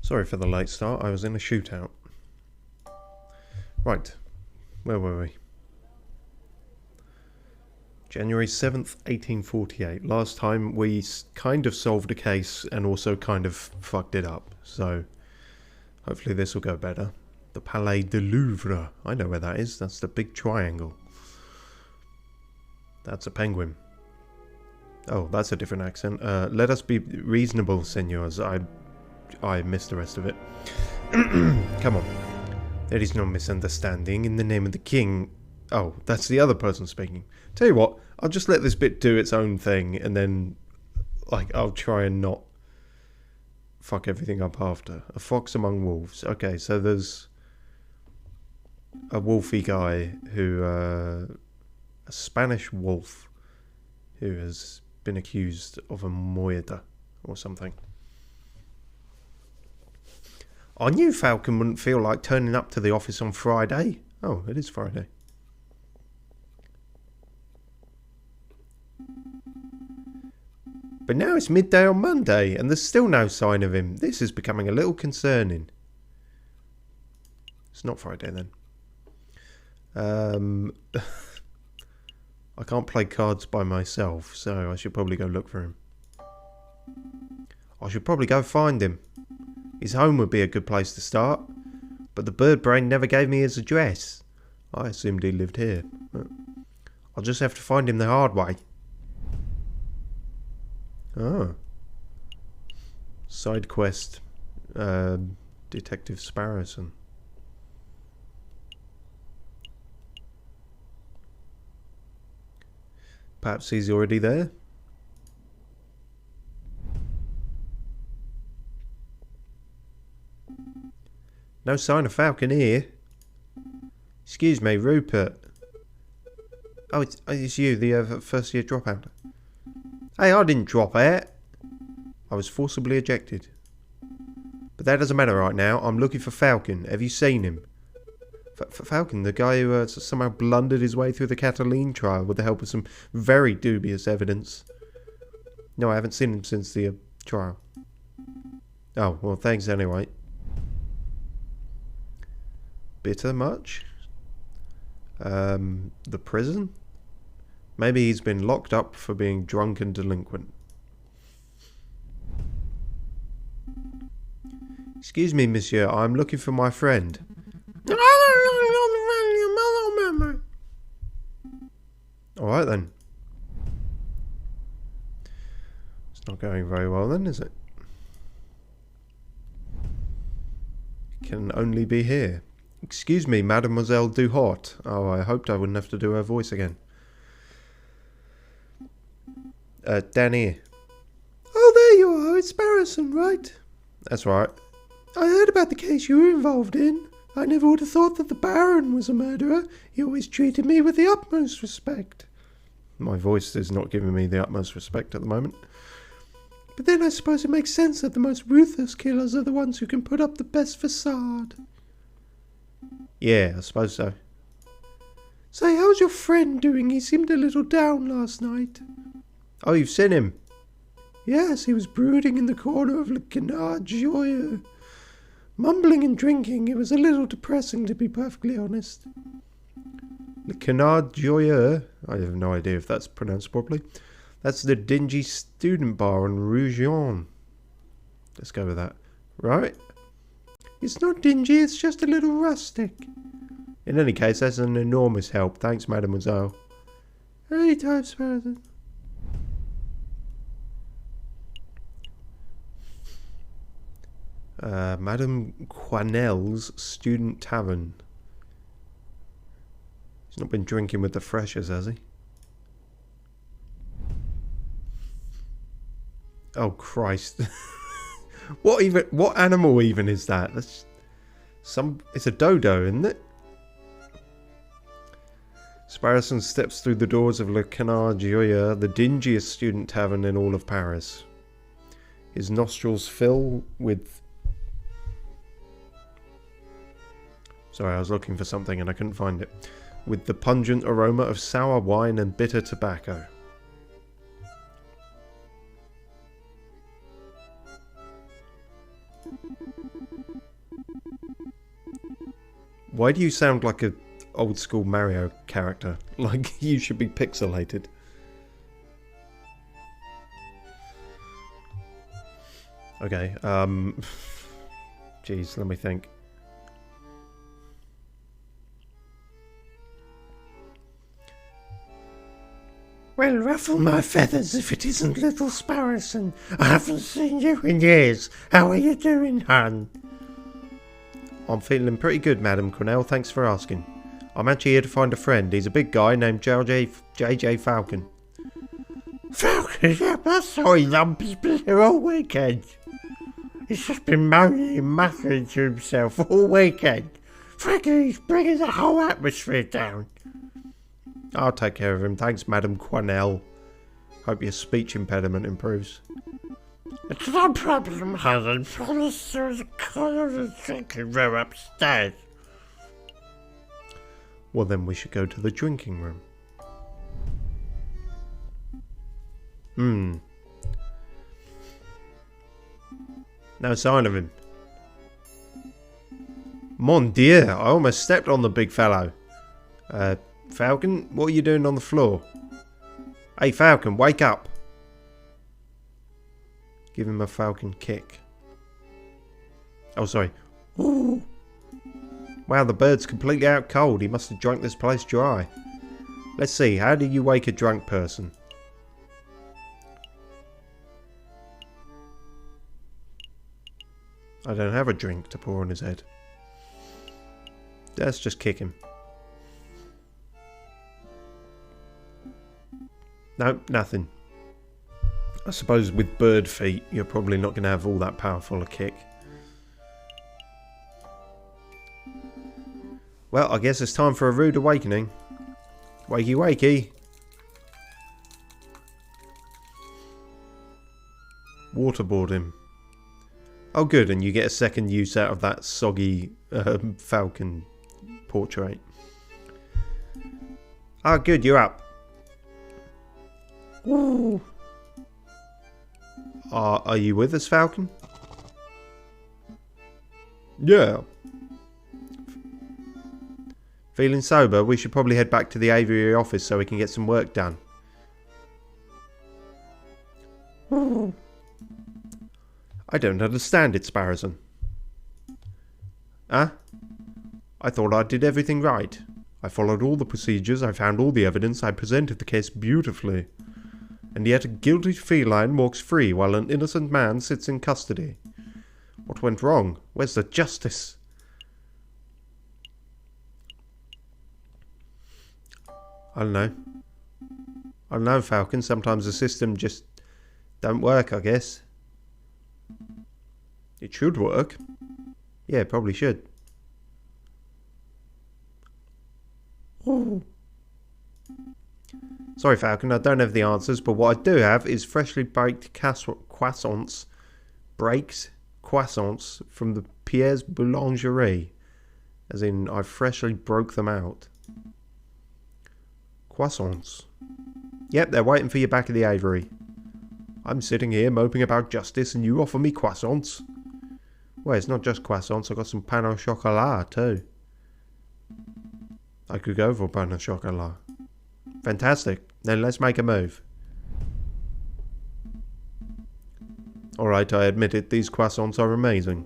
Sorry for the late start, I was in a shootout. Right, where were we? January 7th, 1848. Last time we kind of solved a case and also kind of fucked it up. So, hopefully this will go better. The Palais de Louvre. I know where that is. That's the big triangle. That's a penguin. Oh, that's a different accent. Let us be reasonable, senors. I missed the rest of it. Come on. There is no misunderstanding. In the name of the king... Oh, that's the other person speaking. Tell you what, I'll just let this bit do its own thing, and then, like, I'll try and not fuck everything up after. A fox among wolves. Okay, so there's a wolfy guy who, a Spanish wolf who has been accused of a murder or something. I knew Falcon wouldn't feel like turning up to the office on Friday. Oh, it is Friday. But now it's midday on Monday, and there's still no sign of him. This is becoming a little concerning. It's not Friday, then. I can't play cards by myself, so I should probably go look for him. I should probably go find him. His home would be a good place to start, but the bird brain never gave me his address. I assumed he lived here. I'll just have to find him the hard way. Oh. Side quest. Detective Sparrowson. Perhaps he's already there? No sign of Falcon here. Excuse me, Rupert. Oh, it's you, the first year dropout. Hey, I didn't drop out. I was forcibly ejected. But that doesn't matter right now. I'm looking for Falcon. Have you seen him? Falcon, the guy who somehow blundered his way through the Cataline trial with the help of some very dubious evidence. No, I haven't seen him since the trial. Oh, well, thanks anyway. Bitter much? The prison? Maybe he's been locked up for being drunk and delinquent. Excuse me, monsieur, I'm looking for my friend. Alright then. It's not going very well then, is it? Can only be here. Excuse me, Mademoiselle Duhart. Oh, I hoped I wouldn't have to do her voice again. Down here. Oh, there you are. It's Sparrowson, right? That's right. I heard about the case you were involved in. I never would have thought that the Baron was a murderer. He always treated me with the utmost respect. My voice is not giving me the utmost respect at the moment. But then I suppose it makes sense that the most ruthless killers are the ones who can put up the best facade. Yeah, I suppose so. Say, how's your friend doing? He seemed a little down last night. Oh, you've seen him? Yes, he was brooding in the corner of Le Canard Joyeux. Mumbling and drinking. It was a little depressing, to be perfectly honest. Le Canard Joyeux? I have no idea if that's pronounced properly. That's the dingy student bar on Rue Jean. Let's go with that. Right? It's not dingy, it's just a little rustic. In any case, that's an enormous help. Thanks, mademoiselle. Anytime, Sparrowson. Madame Quanelle's Student Tavern. He's not been drinking with the freshers, has he? Oh, Christ. What animal even is that? That's it's a dodo, isn't it? Sparrowson steps through the doors of Le Canard Joyeux, the dingiest student tavern in all of Paris. His nostrils fill with... Sorry, I was looking for something and I couldn't find it. With the pungent aroma of sour wine and bitter tobacco. Why do you sound like a old school Mario character? Like you should be pixelated. Okay, jeez, let me think. Well, ruffle my feathers if it isn't little Sparrowson. I haven't seen you in years. How are you doing, hon? I'm feeling pretty good, Madam Cornell, thanks for asking. I'm actually here to find a friend. He's a big guy named JJ Falcon. Falcon, yeah, I saw his lumpy's been here all weekend. He's just been moaning and muttering to himself all weekend. Frankly, he's bringing the whole atmosphere down. I'll take care of him, thanks, Madam Cornell. Hope your speech impediment improves. It's no problem, hon. Promise there's a corner of the drinking room upstairs. Well, then we should go to the drinking room. No sign of him. Mon Dieu, I almost stepped on the big fellow. Falcon, what are you doing on the floor? Hey, Falcon, wake up. Give him a Falcon kick. Oh, sorry. Ooh. Wow, the bird's completely out cold. He must have drunk this place dry. Let's see, how do you wake a drunk person? I don't have a drink to pour on his head. Let's just kick him. Nope, nothing. I suppose with bird feet, you're probably not going to have all that powerful a kick. Well, I guess it's time for a rude awakening. Wakey wakey. Waterboard him. Oh good, and you get a second use out of that soggy falcon portrait. Ah good, you're up. Ooh. Are you with us, Falcon? Yeah. Feeling sober? We should probably head back to the Aviary office so we can get some work done. I don't understand it, Sparrowson. Huh? I thought I did everything right. I followed all the procedures, I found all the evidence, I presented the case beautifully. And yet a guilty feline walks free while an innocent man sits in custody. What went wrong? Where's the justice? I don't know, Falcon. Sometimes the system just don't work, I guess. It should work. Yeah, it probably should. Ooh. Sorry, Falcon, I don't have the answers, but what I do have is freshly baked croissants from the Pierre's Boulangerie. As in, I freshly broke them out. Croissants. Yep, they're waiting for you back at the Aviary. I'm sitting here moping about justice and you offer me croissants? Well, it's not just croissants, I've got some pain au chocolat too. I could go for pain au chocolat. Fantastic. Then let's make a move. Alright, I admit it, these croissants are amazing.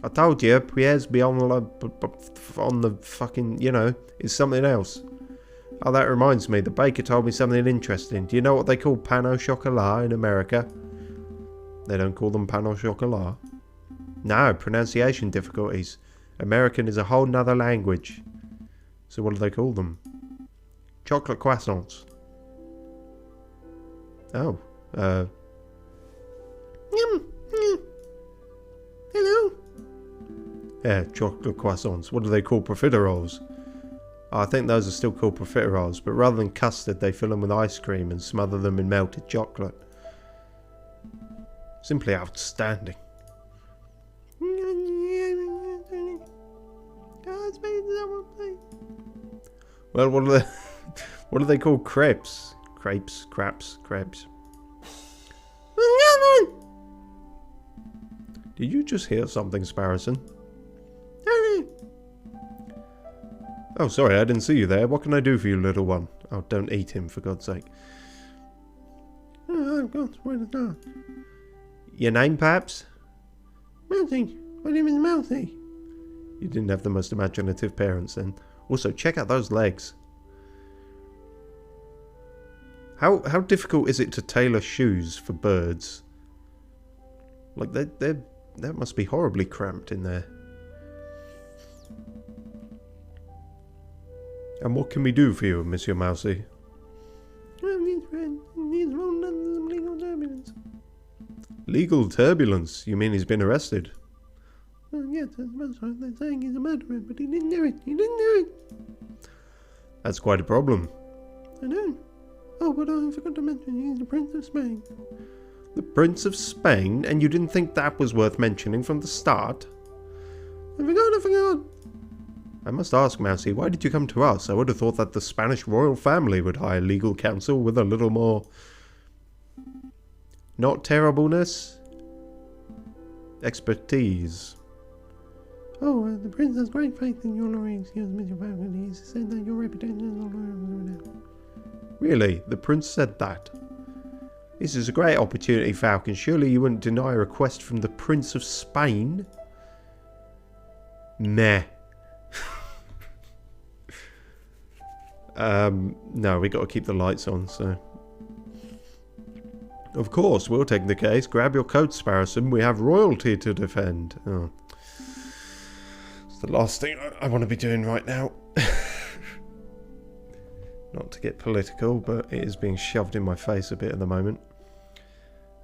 I told you, Pierre's beyond on the fucking, you know, is something else. Oh, that reminds me, the baker told me something interesting. Do you know what they call pain au chocolat in America? They don't call them pain au chocolat. No, pronunciation difficulties. American is a whole nother language. So what do they call them? Chocolate croissants. Oh, hello. Yeah, chocolate croissants. What do they call profiteroles? Oh, I think those are still called profiteroles, but rather than custard, they fill them with ice cream and smother them in melted chocolate. Simply outstanding. Well, what are they called? Crepes. Crepes. Did you just hear something, Sparrowson? Oh, sorry, I didn't see you there. What can I do for you, little one? Oh, don't eat him, for God's sake. Oh, I've got to where to start. Your name, perhaps? Mousy. My name is Mousy. You didn't have the most imaginative parents, then. Also, check out those legs. How difficult is it to tailor shoes for birds? Like, that must be horribly cramped in there. And what can we do for you, Monsieur Mousy? Legal turbulence. Legal turbulence? You mean he's been arrested? Yes, that's right. They're saying he's a murderer, but he didn't do it. He didn't do it. That's quite a problem. I know. Oh, but I forgot to mention he's the Prince of Spain. The Prince of Spain? And you didn't think that was worth mentioning from the start? I forgot. I must ask, Mousy, why did you come to us? I would have thought that the Spanish royal family would hire legal counsel with a little more... not terribleness? Expertise. Oh, the prince has great faith in your lawyer skills, Mr. Falcon. He said that your reputation is all over. Really? The prince said that? This is a great opportunity, Falcon. Surely you wouldn't deny a request from the Prince of Spain? Meh. No, we got to keep the lights on, so... Of course, we'll take the case. Grab your coat, Sparrowson. We have royalty to defend. Oh. It's the last thing I want to be doing right now. Not to get political, but it is being shoved in my face a bit at the moment.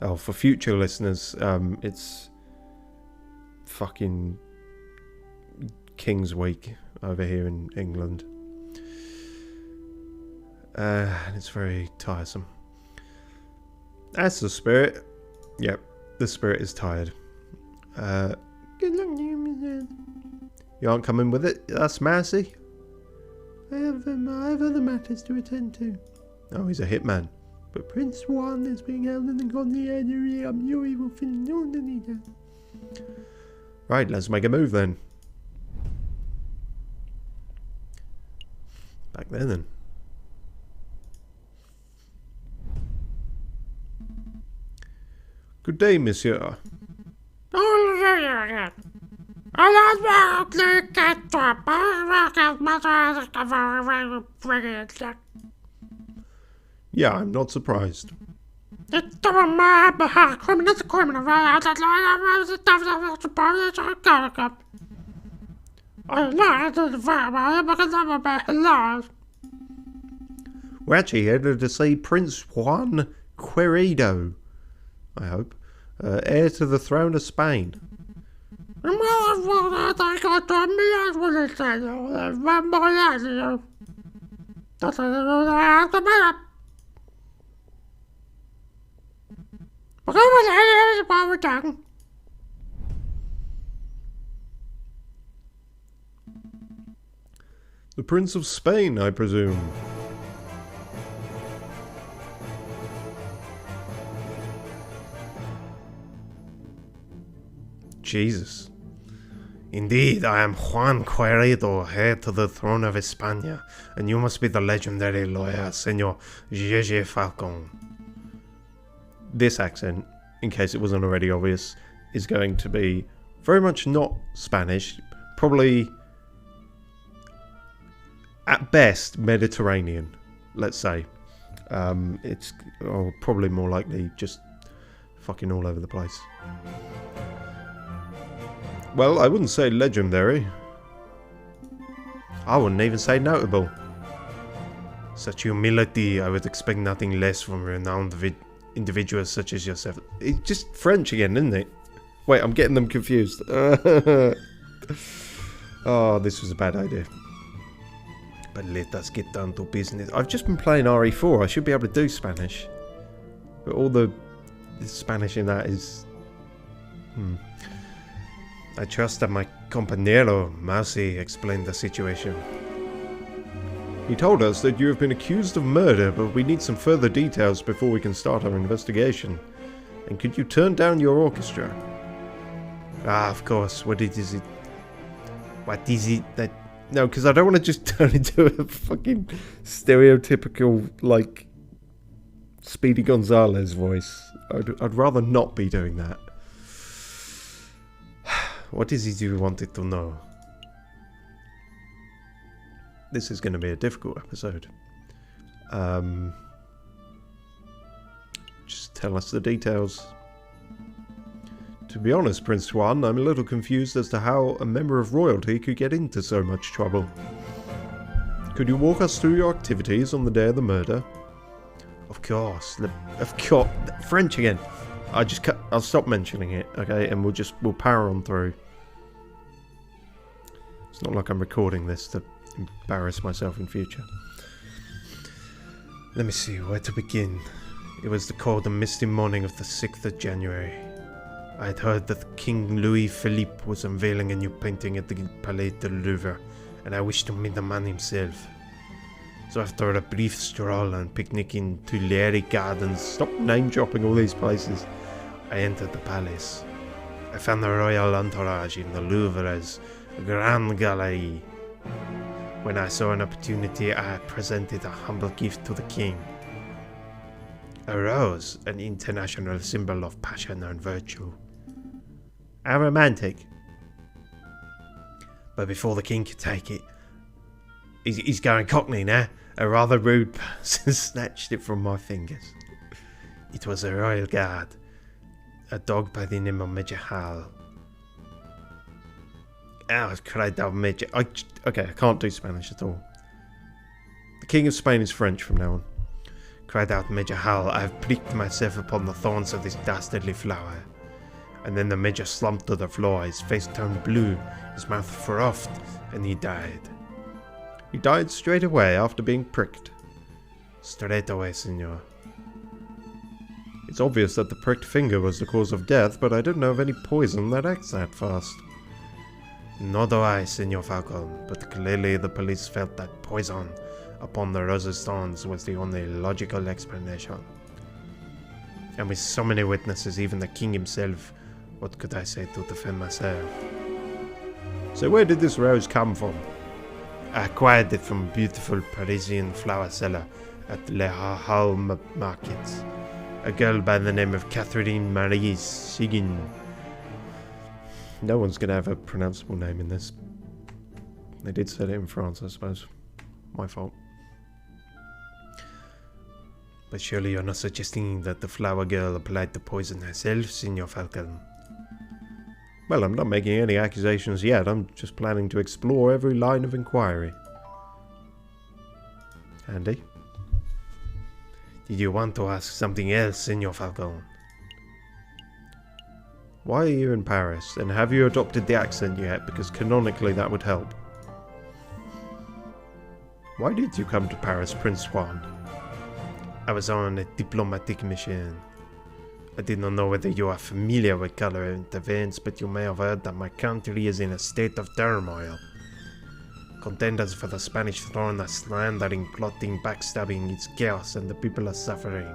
Oh, for future listeners, it's fucking King's Week over here in England. And it's very tiresome. That's the spirit. Yep, the spirit is tired. Good luck to you, Miss Anne. You aren't coming with it? That's Mousy. I have other matters to attend to. Oh, he's a hitman. But Prince Swan is being held in the godly Aviary. I'm sure he will finish all the leader. Right, let's make a move then. Back there then. Good day, monsieur. Yeah, I'm not surprised. We're actually here to see Prince Juan Querido, I hope, heir to the throne of Spain. The Prince of Spain, I presume. Jesus. Indeed, I am Juan Querido, heir to the throne of España, and you must be the legendary lawyer, Senor Gege Falcon. This accent, in case it wasn't already obvious, is going to be very much not Spanish, probably at best Mediterranean, let's say. It's probably more likely just fucking all over the place. Well, I wouldn't say legendary. I wouldn't even say notable. Such humility, I would expect nothing less from renowned individuals such as yourself. It's just French again, isn't it? Wait, I'm getting them confused. Oh, this was a bad idea. But let us get down to business. I've just been playing RE4. I should be able to do Spanish. But all the Spanish in that is... I trust that my compañero, Mousy, explained the situation. He told us that you have been accused of murder, but we need some further details before we can start our investigation. And could you turn down your orchestra? Ah, of course. What is it? What is it that... No, because I don't want to just turn into a fucking stereotypical, like, Speedy Gonzales voice. I'd rather not be doing that. What is it you wanted to know? This is going to be a difficult episode. Just tell us the details. To be honest, Prince Juan, I'm a little confused as to how a member of royalty could get into so much trouble. Could you walk us through your activities on the day of the murder? Of course. Of course. French again. I'll stop mentioning it, okay? And we'll power on through. It's not like I'm recording this to embarrass myself in future. Let me see where to begin. It was the cold and misty morning of the 6th of January. I had heard that King Louis Philippe was unveiling a new painting at the Palais de Louvre, and I wished to meet the man himself. So after a brief stroll and picnic in Tuileries Gardens, stop name dropping all these places, I entered the palace. I found the royal entourage in the Louvre's Grand Gallery. When I saw an opportunity, I presented a humble gift to the king. A rose, an international symbol of passion and virtue. How romantic. But before the king could take it, he's going cockney now. A rather rude person snatched it from my fingers. It was a royal guard, a dog by the name of Major Hal. Oh, cried out Major. Okay, I can't do Spanish at all. The King of Spain is French from now on. Cried out Major Hal, I have pricked myself upon the thorns of this dastardly flower. And then the Major slumped to the floor, his face turned blue, his mouth frothed, and he died. He died straight away after being pricked. Straight away, senor. It's obvious that the pricked finger was the cause of death, but I don't know of any poison that acts that fast. Nor do I, Senor Falcon, but clearly the police felt that poison upon the rose's thorns was the only logical explanation. And with so many witnesses, even the king himself, what could I say to defend myself? So where did this rose come from? I acquired it from a beautiful Parisian flower seller at Le Halles Market. A girl by the name of Catherine Marie Sigin. No one's going to have a pronounceable name in this. They did say it in France, I suppose. My fault. But surely you're not suggesting that the flower girl applied the poison herself, Signor Falcon? Well, I'm not making any accusations yet. I'm just planning to explore every line of inquiry. Andy? Did you want to ask something else, Signor Falcon? Why are you in Paris, and have you adopted the accent yet? Because canonically that would help. Why did you come to Paris, Prince Juan? I was on a diplomatic mission. I did not know whether you are familiar with current events, but you may have heard that my country is in a state of turmoil. Contenders for the Spanish throne are slandering, plotting, backstabbing, it's chaos and the people are suffering.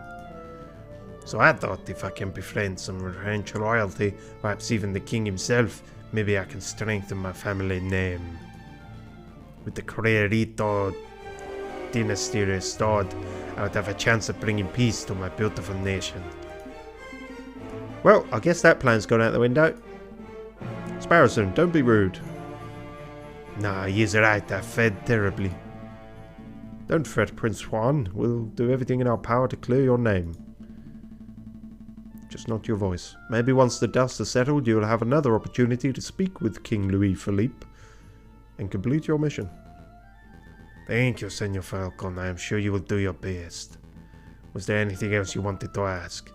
So I thought if I can befriend some French royalty, perhaps even the king himself, maybe I can strengthen my family name. With the Crierito dynasty restored, I would have a chance of bringing peace to my beautiful nation. Well, I guess that plan's gone out the window. Sparrowson, don't be rude. Nah, he's right, I fed terribly. Don't fret, Prince Juan. We'll do everything in our power to clear your name. Just not your voice. Maybe once the dust has settled, you'll have another opportunity to speak with King Louis Philippe and complete your mission. Thank you, Senor Falcon. I am sure you will do your best. Was there anything else you wanted to ask?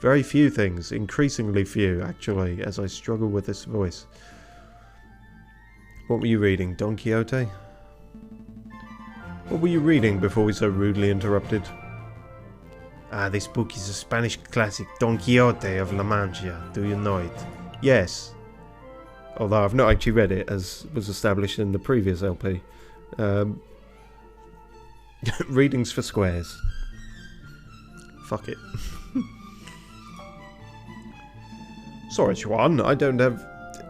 Very few things. Increasingly few, actually, as I struggle with this voice. What were you reading, Don Quixote? What were you reading before we so rudely interrupted? This book is a Spanish classic, Don Quixote of La Mancha. Do you know it? Yes. Although I've not actually read it, as was established in the previous LP. Readings for squares. Fuck it. Sorry, Juan, I don't have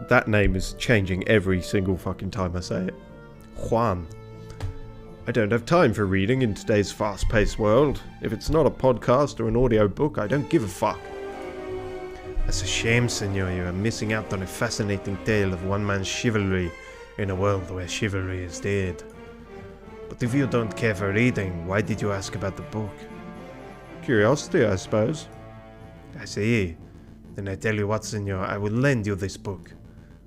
That name is changing every single fucking time I say it. Juan. I don't have time for reading in today's fast-paced world. If it's not a podcast or an audio book, I don't give a fuck. That's a shame, senor. You are missing out on a fascinating tale of one man's chivalry in a world where chivalry is dead. But if you don't care for reading, why did you ask about the book? Curiosity, I suppose. I see. Then I tell you what, senor, I will lend you this book.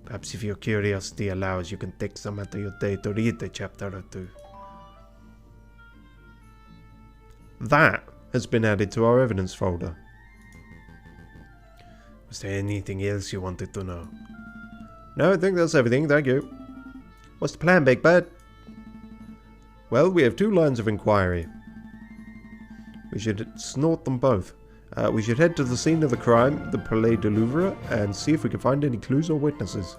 Perhaps if your curiosity allows, you can take some out of your day to read a chapter or two. That has been added to our evidence folder. Was there anything else you wanted to know? No, I think that's everything, thank you. What's the plan, Big Bird? Well, we have 2 lines of inquiry. We should snort them both. We should head to the scene of the crime, the Palais de Louvre, and see if we can find any clues or witnesses.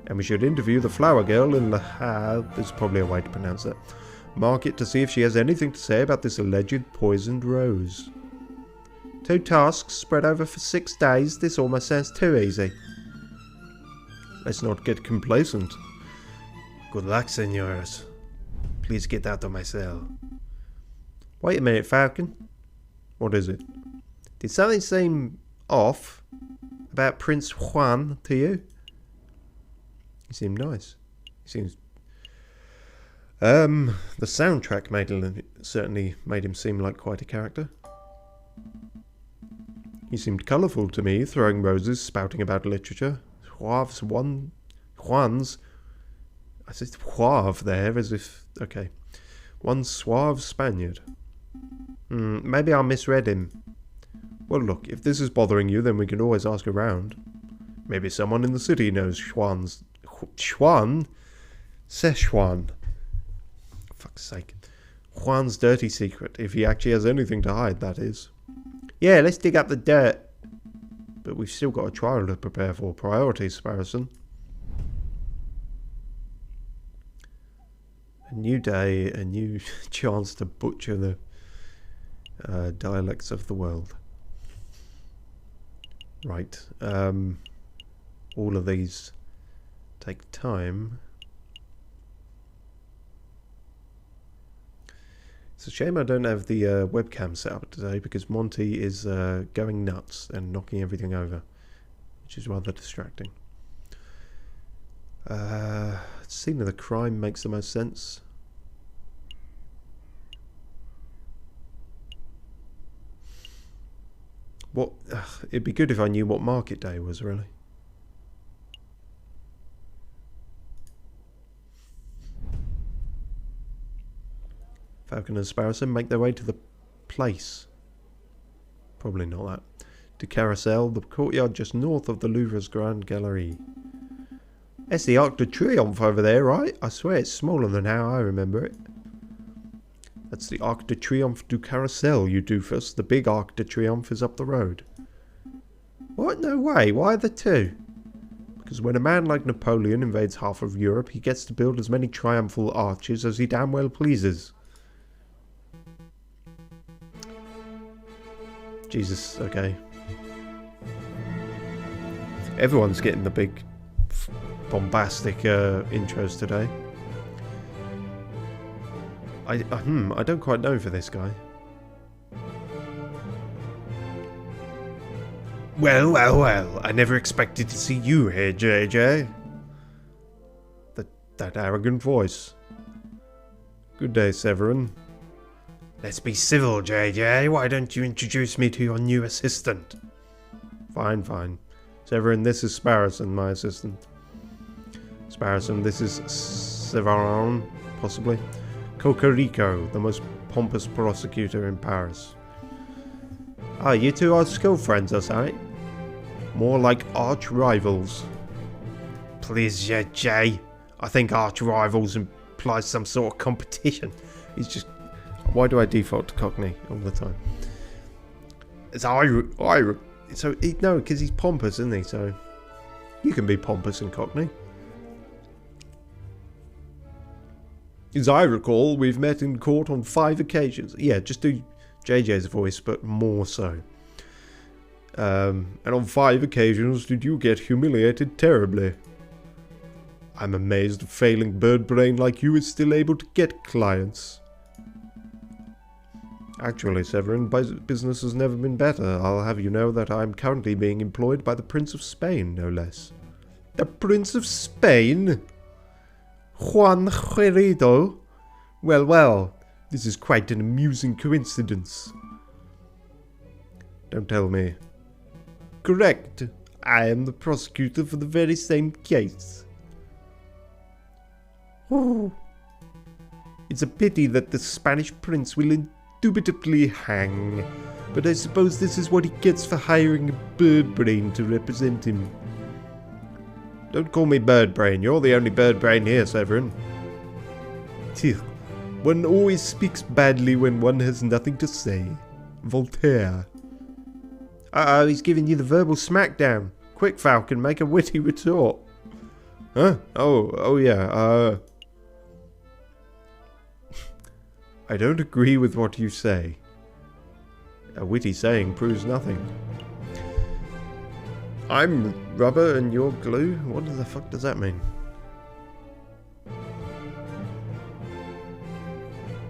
And we should interview the flower girl in Le Havre, there's probably a way to pronounce it, market to see if she has anything to say about this alleged poisoned rose. 2 tasks spread over for 6 days, this almost sounds too easy. Let's not get complacent. Good luck, senors. Please get out of my cell. Wait a minute, Falcon. What is it? Did something seem off about Prince Juan to you? He seemed nice. He seems... the soundtrack certainly made him seem like quite a character. He seemed colourful to me, throwing roses, spouting about literature. Juan's... I said Juave there, as if... Okay. One suave Spaniard. Maybe I misread him. Well, look, if this is bothering you, then we can always ask around. Maybe someone in the city knows Juan's... Juan? Szechuan. Fuck's sake. Juan's dirty secret, if he actually has anything to hide, that is. Yeah, let's dig up the dirt. But we've still got a trial to prepare for. Priorities, Sparrowson. A new day, a new chance to butcher the dialects of the world. Right. All of these take time. It's a shame I don't have the webcam set up today because Monty is going nuts and knocking everything over, which is rather distracting. Scene of the crime makes the most sense. What? It'd be good if I knew what market day was, really. Falcon and Sparrowson make their way to the place. Probably not that. To Carousel, the courtyard just north of the Louvre's Grand Gallery. That's the Arc de Triomphe over there, right? I swear it's smaller than how I remember it. That's the Arc de Triomphe du Carousel, you doofus. The big Arc de Triomphe is up the road. What? No way. Why the 2? Because when a man like Napoleon invades half of Europe, he gets to build as many triumphal arches as he damn well pleases. Jesus, okay. Everyone's getting the big, bombastic intros today. I don't quite know for this guy. Well, well, well. I never expected to see you here, JJ. That arrogant voice. Good day, Severin. Let's be civil, JJ. Why don't you introduce me to your new assistant? Fine, fine. Severin, this is Sparrowson, my assistant. Sparrowson, this is Severin, possibly. Cocorico, the most pompous prosecutor in Paris. Ah, you two are school friends, or something? More like arch rivals. Please, Jay. I think arch rivals implies some sort of competition. He's just... Why do I default to Cockney all the time? It's so no, because he's pompous, isn't he? So you can be pompous and Cockney. As I recall, we've met in court on 5 occasions. Yeah, just do JJ's voice, but more so. And on 5 occasions did you get humiliated terribly. I'm amazed a failing bird brain like you is still able to get clients. Actually, Severin, business has never been better. I'll have you know that I'm currently being employed by the Prince of Spain, no less. The Prince of Spain? Juan Querido? Well, well, this is quite an amusing coincidence. Don't tell me. Correct. I am the prosecutor for the very same case. Oh. It's a pity that the Spanish prince will indubitably hang, but I suppose this is what he gets for hiring a bird brain to represent him. Don't call me bird brain. You're the only bird brain here, Severin. One always speaks badly when one has nothing to say. Voltaire. Uh-oh, he's giving you the verbal smackdown. Quick, Falcon, make a witty retort. Huh? Oh yeah, I don't agree with what you say. A witty saying proves nothing. I'm rubber and you're glue? What the fuck does that mean?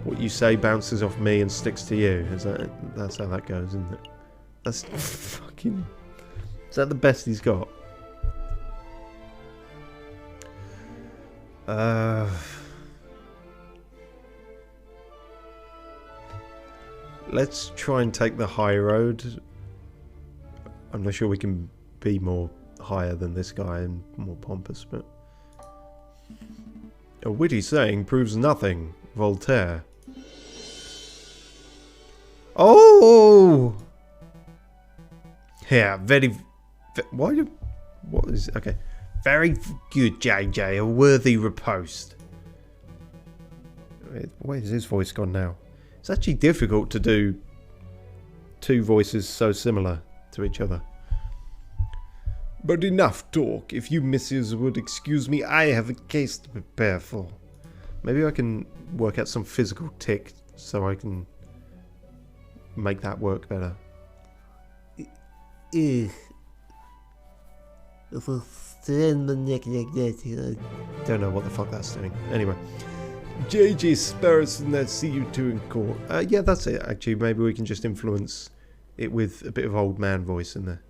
What you say bounces off me and sticks to you. That's how that goes, isn't it? That's fucking... Is that the best he's got? Let's try and take the high road. I'm not sure we can be more higher than this guy and more pompous, but... A witty saying proves nothing. Voltaire. Oh! Yeah, what is... Okay. Very good, JJ. A worthy riposte. Where's his voice gone now? It's actually difficult to do 2 voices so similar to each other. But enough talk. If you misses would excuse me, I have a case to prepare for. Maybe I can work out some physical tick so I can make that work better. Don't know what the fuck that's doing. Anyway. JJ Sparrowson, I see you two in court. Yeah, that's it, actually. Maybe we can just influence it with a bit of old man voice in there.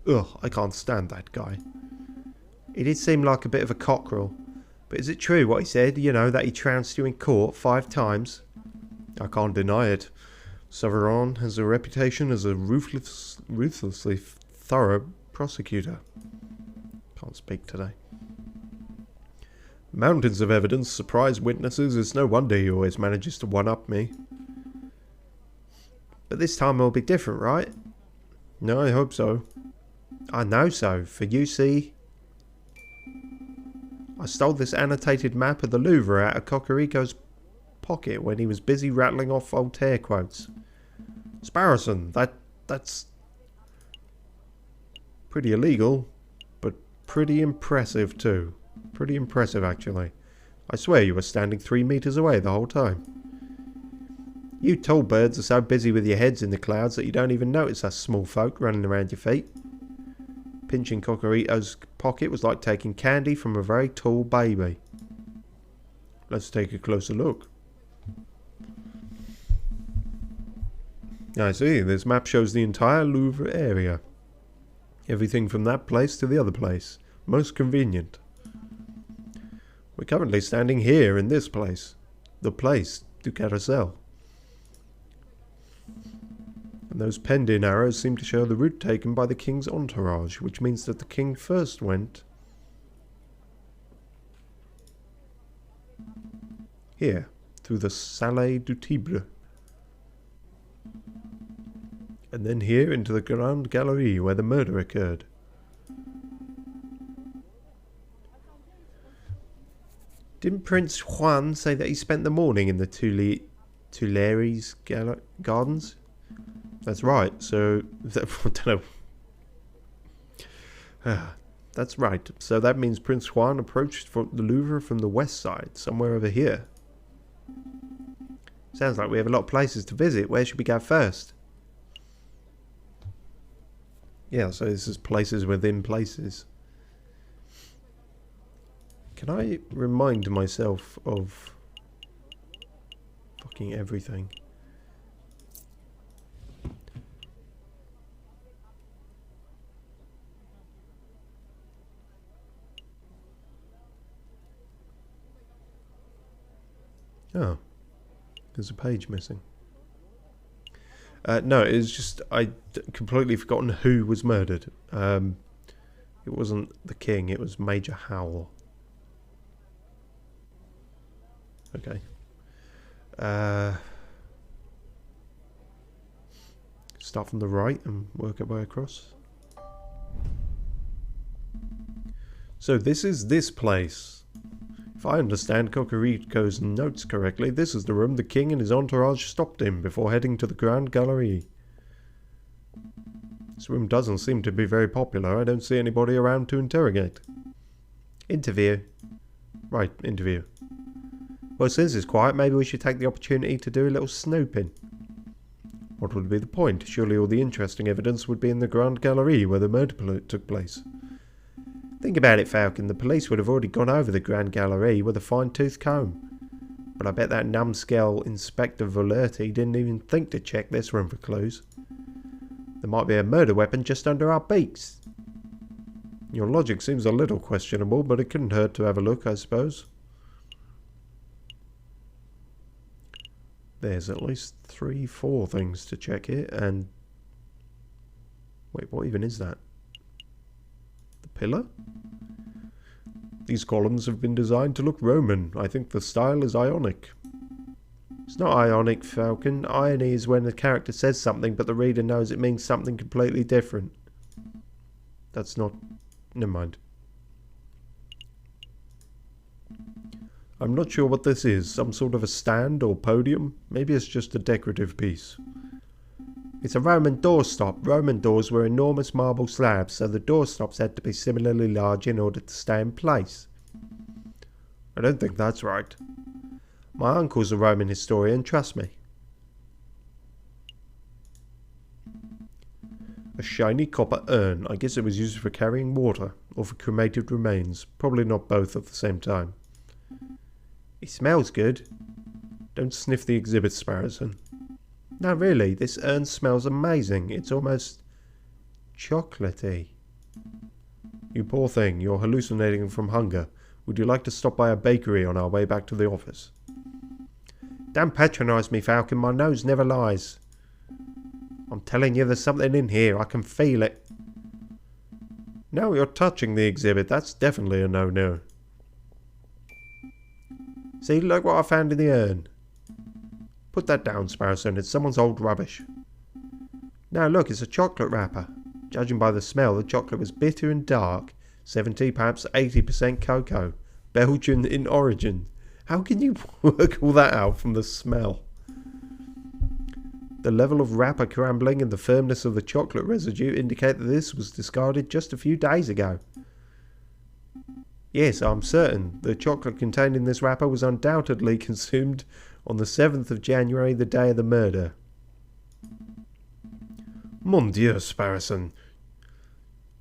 Ugh, I can't stand that guy. He did seem like a bit of a cockerel. But is it true what he said? You know, that he trounced you in court 5 times? I can't deny it. Severin has a reputation as a ruthlessly thorough prosecutor. Can't speak today. Mountains of evidence, surprise witnesses. It's no wonder he always manages to one-up me. But this time it'll be different, right? No, I hope so. I know so, for you see... I stole this annotated map of the Louvre out of Cocorico's pocket when he was busy rattling off Voltaire quotes. Sparrowson, that's... pretty illegal, but pretty impressive too. Pretty impressive, actually. I swear you were standing 3 meters away the whole time. You tall birds are so busy with your heads in the clouds that you don't even notice us small folk running around your feet. Pinching Cocorito's pocket was like taking candy from a very tall baby. Let's take a closer look. I see, this map shows the entire Louvre area. Everything from that place to the other place. Most convenient. We're currently standing here in this place. The place du Carousel. And those penned-in arrows seem to show the route taken by the king's entourage, which means that the king first went... here, through the Salle du Tibre. And then here into the Grande Galerie where the murder occurred. Didn't Prince Juan say that he spent the morning in the Tuileries Gardens? That's right, so... I don't know. That's right, so that means Prince Juan approached the Louvre from the west side, somewhere over here. Sounds like we have a lot of places to visit. Where should we go first? Yeah, so this is places within places. Can I remind myself of fucking everything? Oh, there's a page missing. No, it's just I'd completely forgotten who was murdered. It wasn't the king, it was Major Howell. Okay. Start from the right and work our way across. So this is this place. If I understand Cocorico's notes correctly, this is the room the king and his entourage stopped in before heading to the Grand Gallery. This room doesn't seem to be very popular. I don't see anybody around to interrogate. Interview. Right, interview. Well, since it's quiet, maybe we should take the opportunity to do a little snooping. What would be the point? Surely all the interesting evidence would be in the Grand Gallery where the murder took place. Think about it, Falcon. The police would have already gone over the Grand Gallery with a fine-tooth comb. But I bet that numbskull Inspector Volerti didn't even think to check this room for clues. There might be a murder weapon just under our beaks. Your logic seems a little questionable, but it couldn't hurt to have a look, I suppose. There's at least 3-4 things to check here, and... Wait, what even is that? The pillar? These columns have been designed to look Roman. I think the style is Ionic. It's not Ionic, Falcon. Irony is when the character says something, but the reader knows it means something completely different. That's not... Never mind. I'm not sure what this is. Some sort of a stand or podium? Maybe it's just a decorative piece. It's a Roman doorstop. Roman doors were enormous marble slabs, so the doorstops had to be similarly large in order to stay in place. I don't think that's right. My uncle's a Roman historian, trust me. A shiny copper urn. I guess it was used for carrying water, or for cremated remains. Probably not both at the same time. It smells good. Don't sniff the exhibit, Sparrowson. No, really, this urn smells amazing. It's almost chocolatey. You poor thing, you're hallucinating from hunger. Would you like to stop by a bakery on our way back to the office? Don't patronise me, Falcon. My nose never lies. I'm telling you, there's something in here. I can feel it. No, you're touching the exhibit. That's definitely a no-no. See, look what I found in the urn. Put that down, Sparrowson. It's someone's old rubbish. Now look, it's a chocolate wrapper. Judging by the smell, the chocolate was bitter and dark. 70, perhaps 80% cocoa. Belgian in origin. How can you work all that out from the smell? The level of wrapper crumbling and the firmness of the chocolate residue indicate that this was discarded just a few days ago. Yes, I'm certain. The chocolate contained in this wrapper was undoubtedly consumed on the 7th of January, the day of the murder. Mon Dieu, Sparrowson.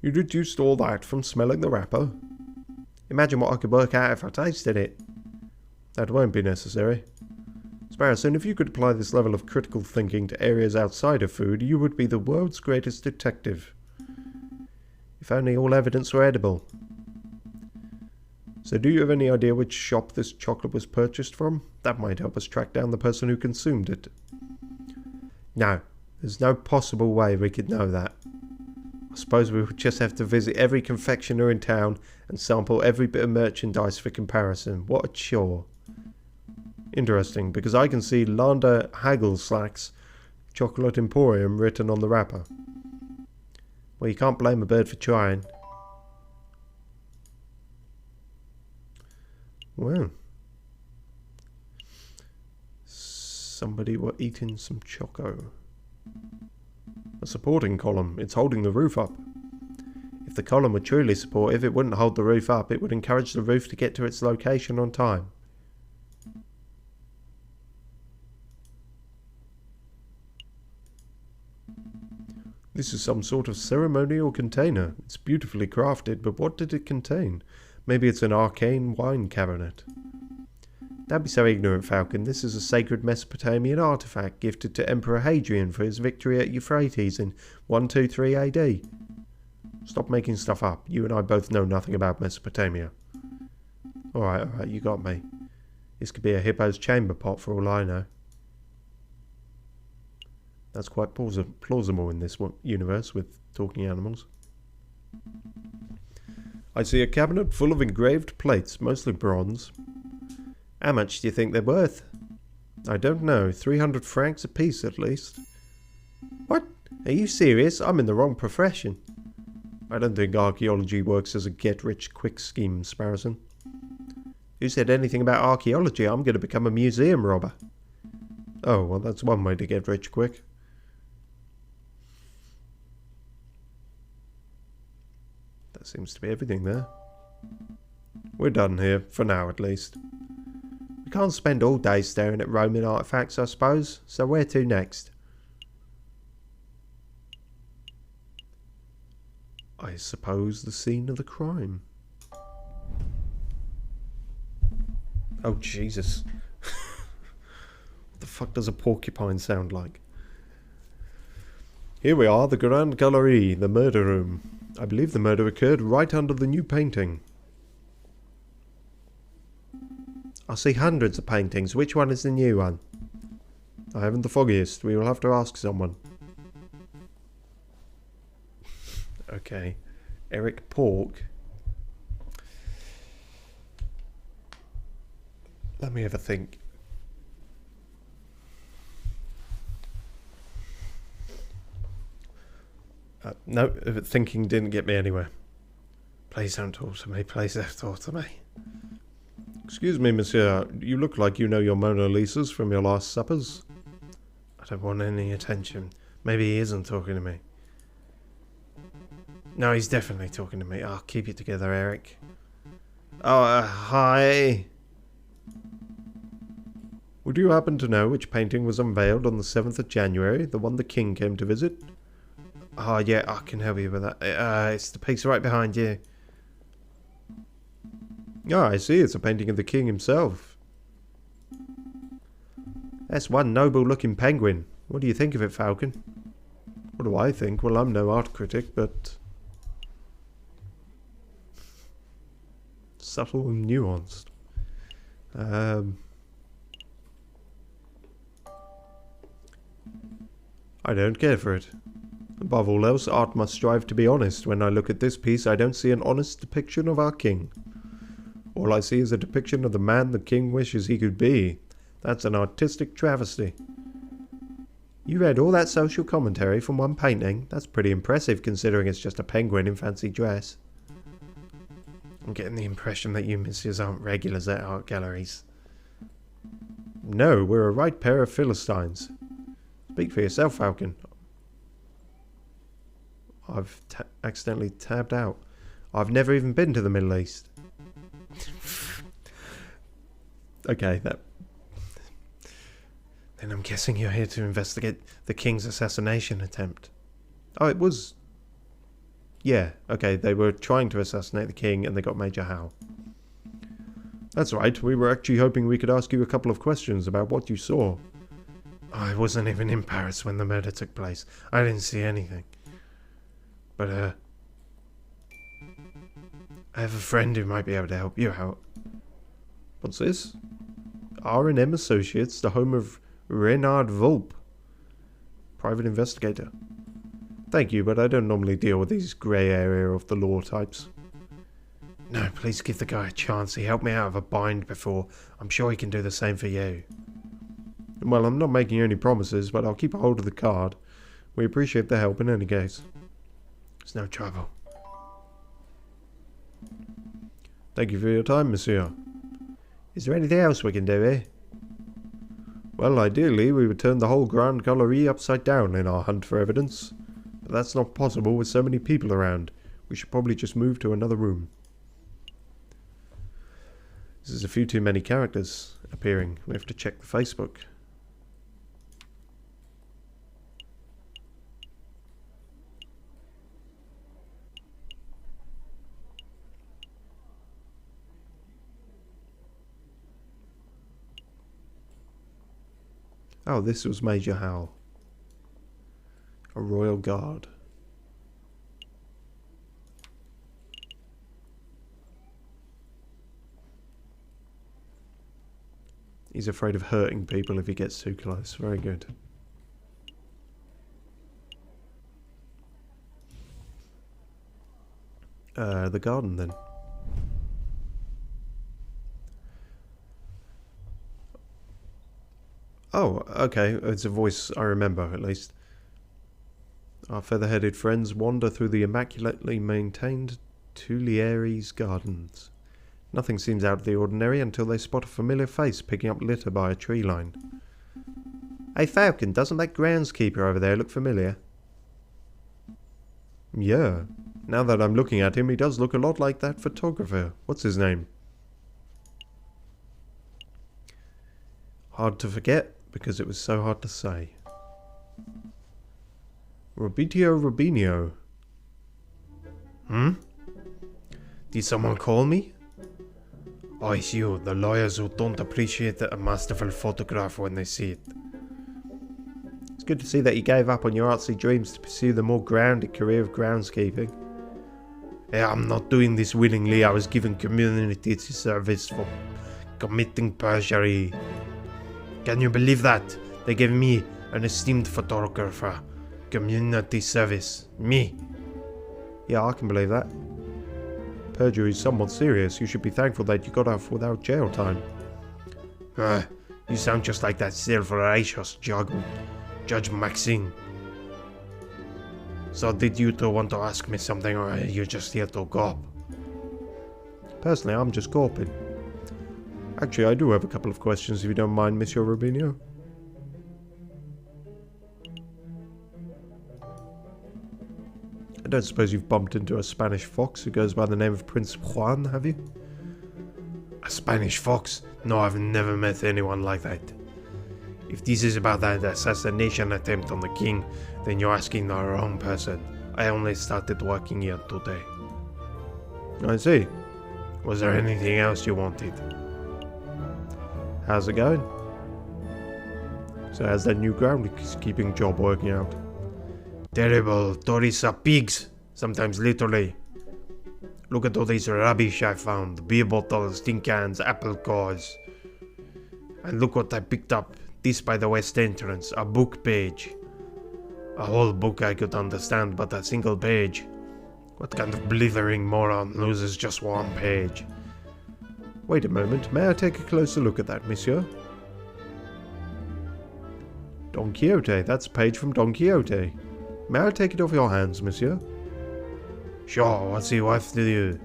You deduced all that from smelling the wrapper? Imagine what I could work out if I tasted it. That won't be necessary. Sparrowson, if you could apply this level of critical thinking to areas outside of food, you would be the world's greatest detective. If only all evidence were edible. So do you have any idea which shop this chocolate was purchased from? That might help us track down the person who consumed it. No, there's no possible way we could know that. I suppose we would just have to visit every confectioner in town and sample every bit of merchandise for comparison. What a chore. Interesting, because I can see Landa Hagelslack's Chocolate Emporium written on the wrapper. Well, you can't blame a bird for trying. Well, somebody were eating some choco. A supporting column. It's holding the roof up. If the column were truly supportive, it wouldn't hold the roof up. It would encourage the roof to get to its location on time. This is some sort of ceremonial container. It's beautifully crafted, but what did it contain? Maybe it's an arcane wine cabinet. Don't be so ignorant, Falcon. This is a sacred Mesopotamian artifact gifted to Emperor Hadrian for his victory at Euphrates in 123 AD. Stop making stuff up. You and I both know nothing about Mesopotamia. Alright, you got me. This could be a hippo's chamber pot for all I know. That's quite plausible in this universe with talking animals. I see a cabinet full of engraved plates, mostly bronze. How much do you think they're worth? I don't know. 300 francs apiece at least. What? Are you serious? I'm in the wrong profession. I don't think archaeology works as a get-rich-quick scheme, Sparrowson. Who said anything about archaeology? I'm going to become a museum robber. Oh, well, that's one way to get rich quick. That seems to be everything there. We're done here, for now at least. We can't spend all day staring at Roman artifacts, I suppose, so where to next? I suppose the scene of the crime. Oh, Jesus. What the fuck does a porcupine sound like? Here we are, the Grand Gallery, the murder room. I believe the murder occurred right under the new painting. I see hundreds of paintings. Which one is the new one? I haven't the foggiest. We will have to ask someone. Okay. Eric Pork. Let me have a think. No, thinking didn't get me anywhere. Please don't talk to me. Please don't talk to me. Excuse me, monsieur. You look like you know your Mona Lisas from your last suppers. I don't want any attention. Maybe he isn't talking to me. No, he's definitely talking to me. Oh, keep it together, Eric. Oh, hi. Would you happen to know which painting was unveiled on the 7th of January? The one the king came to visit? Oh, yeah, I can help you with that. It's the piece right behind you. Oh, I see. It's a painting of the king himself. That's one noble-looking penguin. What do you think of it, Falcon? What do I think? Well, I'm no art critic, but... subtle and nuanced. I don't care for it. Above all else, art must strive to be honest. When I look at this piece, I don't see an honest depiction of our king. All I see is a depiction of the man the king wishes he could be. That's an artistic travesty. You read all that social commentary from one painting? That's pretty impressive, considering it's just a penguin in fancy dress. I'm getting the impression that you messieurs aren't regulars at art galleries. No, we're a right pair of Philistines. Speak for yourself, Falcon. I've accidentally tabbed out. I've never even been to the Middle East. Okay, that... Then I'm guessing you're here to investigate the king's assassination attempt. Oh, it was... Yeah, okay, they were trying to assassinate the king and they got Major Howe. That's right, we were actually hoping we could ask you a couple of questions about what you saw. I wasn't even in Paris when the murder took place. I didn't see anything. But, I have a friend who might be able to help you out. What's this? R&M Associates, the home of Renard Volpe. Private investigator. Thank you, but I don't normally deal with these grey area of the law types. No, please give the guy a chance. He helped me out of a bind before. I'm sure he can do the same for you. Well, I'm not making any promises, but I'll keep a hold of the card. We appreciate the help in any case. It's no trouble. Thank you for your time, monsieur. Is there anything else we can do here? Well, ideally, we would turn the whole Grand Gallery upside down in our hunt for evidence. But that's not possible with so many people around. We should probably just move to another room. This is a few too many characters appearing. We have to check the Facebook. Oh, this was Major Howell. A royal guard. He's afraid of hurting people if he gets too close. Very good. The garden then. Oh, okay. It's a voice I remember, at least. Our feather-headed friends wander through the immaculately maintained Tuileries Gardens. Nothing seems out of the ordinary until they spot a familiar face picking up litter by a tree line. Hey Falcon, doesn't that groundskeeper over there look familiar? Yeah. Now that I'm looking at him, he does look a lot like that photographer. What's his name? Hard to forget, because it was so hard to say. Rubinio. Did someone call me? Oh, it's you, the lawyers who don't appreciate a masterful photograph when they see it. It's good to see that you gave up on your artsy dreams to pursue the more grounded career of groundskeeping. Yeah, I'm not doing this willingly. I was given community service for committing perjury. Can you believe that? They gave me, an esteemed photographer, community service. Me. Yeah, I can believe that. Perjury is somewhat serious. You should be thankful that you got off without jail time. You sound just like that self-righteous Judge Maxine. So did you two want to ask me something, or are you just here to gawp? Personally, I'm just gawping. Actually, I do have a couple of questions if you don't mind, Monsieur Rubinio. I don't suppose you've bumped into a Spanish fox who goes by the name of Prince Juan, have you? A Spanish fox? No, I've never met anyone like that. If this is about that assassination attempt on the king, then you're asking the wrong person. I only started working here today. I see. Was there anything else you wanted? How's it going? So how's that new groundskeeping job working out? Terrible. Tourists are pigs. Sometimes literally. Look at all this rubbish I found. Beer bottles, tin cans, apple cores. And look what I picked up. This by the west entrance. A book page. A whole book I could understand, but a single page. What kind of blithering moron loses just one page? Wait a moment. May I take a closer look at that, monsieur? Don Quixote. That's a page from Don Quixote. May I take it off your hands, monsieur? Sure, what's it worth to you?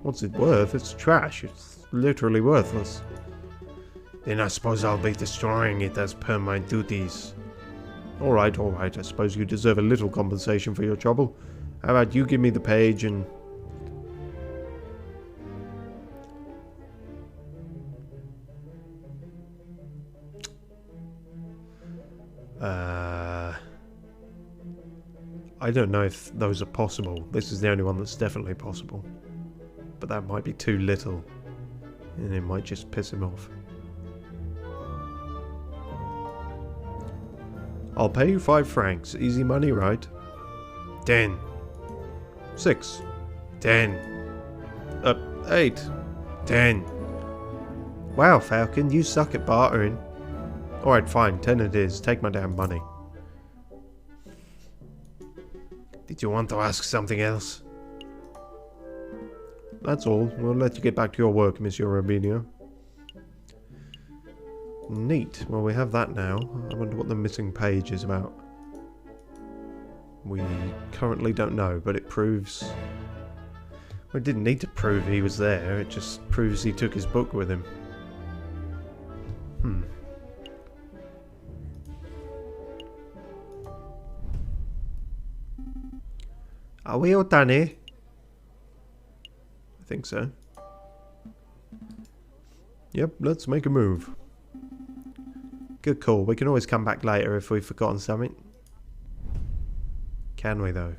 What's it worth? It's trash. It's literally worthless. Then I suppose I'll be destroying it as per my duties. Alright, I suppose you deserve a little compensation for your trouble. How about you give me the page and... I don't know if those are possible. This is the only one that's definitely possible. But that might be too little. And it might just piss him off. I'll pay you 5 francs. Easy money, right? 10. 6. 10. 8. 10. Wow, Falcon, you suck at bartering. Alright, fine. 10 it is. Take my damn money. Did you want to ask something else? That's all. We'll let you get back to your work, Monsieur Rubinio. Neat. Well, we have that now. I wonder what the missing page is about. We currently don't know, but it proves... Well, it didn't need to prove he was there. It just proves he took his book with him. Are we all done here? I think so. Yep, let's make a move. Good call. We can always come back later if we've forgotten something. Can we though?